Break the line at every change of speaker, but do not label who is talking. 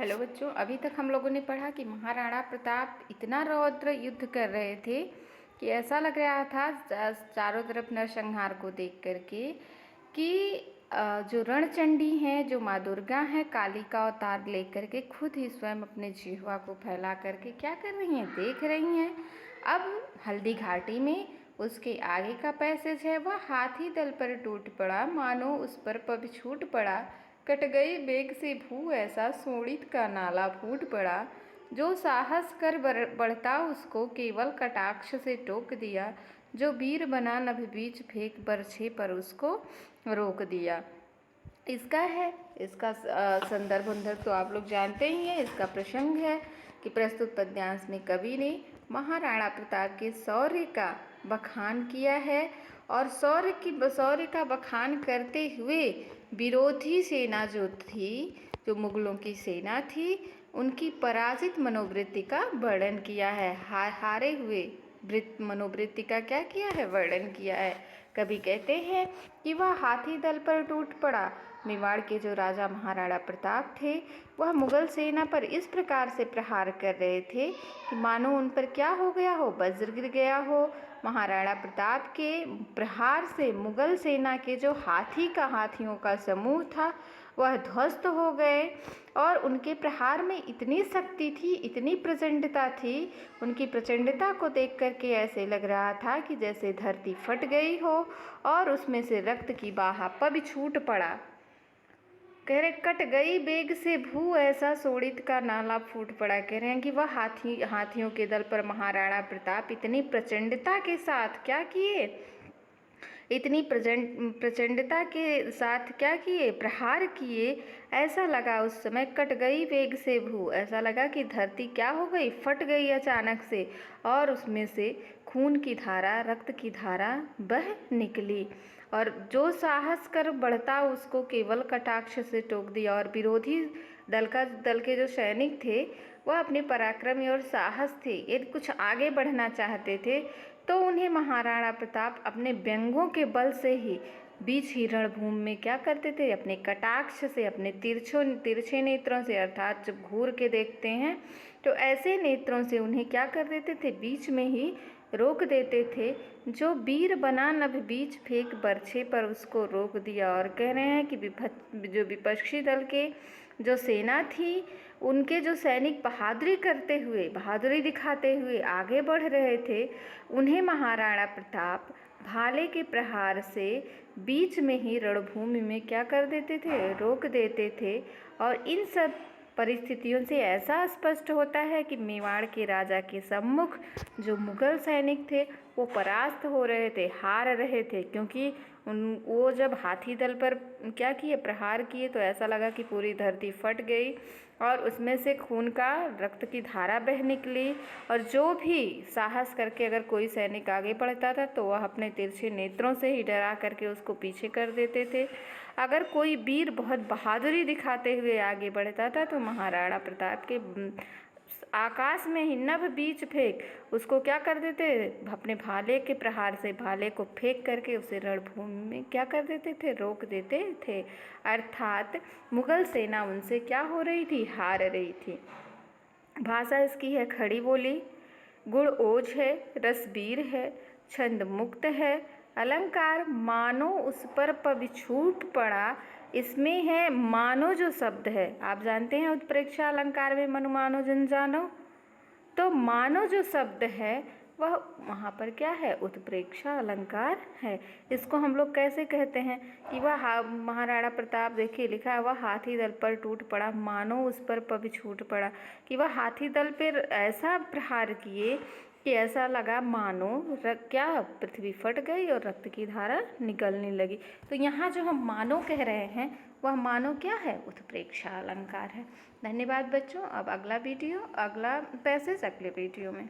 Hello बच्चों, अभी तक हम लोगों ने पढ़ा कि महाराणा प्रताप इतना रौद्र युद्ध कर रहे थे कि ऐसा लग रहा था चारों तरफ नरसंहार को देख करके कि जो रणचंडी हैं, जो माँ दुर्गा हैं, काली का अवतार लेकर के खुद ही स्वयं अपने जिह्वा को फैला करके क्या कर रही हैं, देख रही हैं। अब हल्दी घाटी में उसके आगे का पैसेज है, वह हाथी दल पर टूट पड़ा, मानो उस पर पग छूट पड़ा। कट गई बेग से भू, ऐसा शोणित का नाला फूट पड़ा। जो साहस कर बढ़ता उसको केवल कटाक्ष से टोक दिया। जो वीर बना नभ बीच फेंक बरछे पर उसको रोक दिया। इसका संदर्भ उंदर्भ तो आप लोग जानते ही हैं। इसका प्रसंग है कि प्रस्तुत पद्यांश में कवि ने महाराणा प्रताप के शौर्य का बखान किया है और शौर्य का बखान करते हुए विरोधी सेना जो थी, जो मुगलों की सेना थी, उनकी पराजित मनोवृत्ति का वर्णन किया है। हारे हुए मनोवृत्ति का क्या किया है, वर्णन किया है। कवि कहते हैं कि वह हाथी दल पर टूट पड़ा। मेवाड़ के जो राजा महाराणा प्रताप थे, वह मुगल सेना पर इस प्रकार से प्रहार कर रहे थे कि मानो उन पर क्या हो गया हो, वज्र गिर गया हो। महाराणा प्रताप के प्रहार से मुगल सेना के जो हाथियों का समूह था, वह ध्वस्त हो गए और उनके प्रहार में इतनी शक्ति थी, इतनी प्रचंडता थी। उनकी प्रचंडता को देख करके ऐसे लग रहा था कि जैसे धरती फट गई हो और उसमें से रक्त की बहाव भी छूट पड़ा। कह रहे कट गई बेग से भू, ऐसा शोणित का नाला फूट पड़ा। कह रहे हैं कि वह हाथियों के दल पर महाराणा प्रताप इतनी प्रचंडता के साथ क्या किए, इतनी प्रचंडता के साथ क्या किए, प्रहार किए। ऐसा लगा उस समय कट गई वेग से भू, ऐसा लगा कि धरती क्या हो गई, फट गई अचानक से और उसमें से खून की धारा, रक्त की धारा बह निकली। और जो साहस कर बढ़ता उसको केवल कटाक्ष से टोक दिया। और विरोधी दल के जो सैनिक थे, वह अपने पराक्रम और साहस थे, यदि कुछ आगे बढ़ना चाहते थे तो उन्हें महाराणा प्रताप अपने व्यंगों के बल से ही बीच ही रणभूमि में क्या करते थे, अपने कटाक्ष से, अपने तिरछे नेत्रों से, अर्थात जब घूर के देखते हैं तो ऐसे नेत्रों से उन्हें क्या कर देते थे, बीच में ही रोक देते थे। जो वीर बना नभ बीच फेंक बरछे पर उसको रोक दिया। और कह रहे हैं कि जो विपक्षी दल के जो सेना थी, उनके जो सैनिक बहादुरी दिखाते हुए आगे बढ़ रहे थे, उन्हें महाराणा प्रताप भाले के प्रहार से बीच में ही रणभूमि में क्या कर देते थे, रोक देते थे। और इन सब परिस्थितियों से ऐसा स्पष्ट होता है कि मेवाड़ के राजा के सम्मुख जो मुगल सैनिक थे वो परास्त हो रहे थे, हार रहे थे, क्योंकि वो जब हाथी दल पर क्या किए, प्रहार किए, तो ऐसा लगा कि पूरी धरती फट गई और उसमें से खून का, रक्त की धारा बह निकली। और जो भी साहस करके अगर कोई सैनिक आगे बढ़ता था तो वह अपने तिरछे नेत्रों से ही डरा करके उसको पीछे कर देते थे। अगर कोई वीर बहुत बहादुरी दिखाते हुए आगे बढ़ता था तो महाराणा प्रताप के आकाश में ही नभ बीच फेंक उसको क्या कर देते, अपने भाले के प्रहार से भाले को फेंक करके उसे रणभूमि में क्या कर देते थे, रोक देते थे। अर्थात मुगल सेना उनसे क्या हो रही थी, हार रही थी। भाषा इसकी है खड़ी बोली, गुण ओज है, रस वीर है, छंद मुक्त है, अलंकार मानो उस पर पग छूट पड़ा। इसमें है मानो जो शब्द है, आप जानते हैं उत्प्रेक्षा अलंकार में मनु मानो जन जानो, तो मानो जो शब्द है वह वहाँ पर क्या है, उत्प्रेक्षा अलंकार है। इसको हम लोग कैसे कहते हैं कि वह महाराणा प्रताप, देखिए लिखा है, वह हाथी दल पर टूट पड़ा, मानो उस पर पग छूट पड़ा, कि वह हाथी दल पर ऐसा प्रहार किए कि ऐसा लगा मानो क्या पृथ्वी फट गई और रक्त की धारा निकलने लगी। तो यहाँ जो हम मानो कह रहे हैं वह मानो क्या है, उत्प्रेक्षा अलंकार है। धन्यवाद बच्चों। अब अगला पैसेज अगले वीडियो में।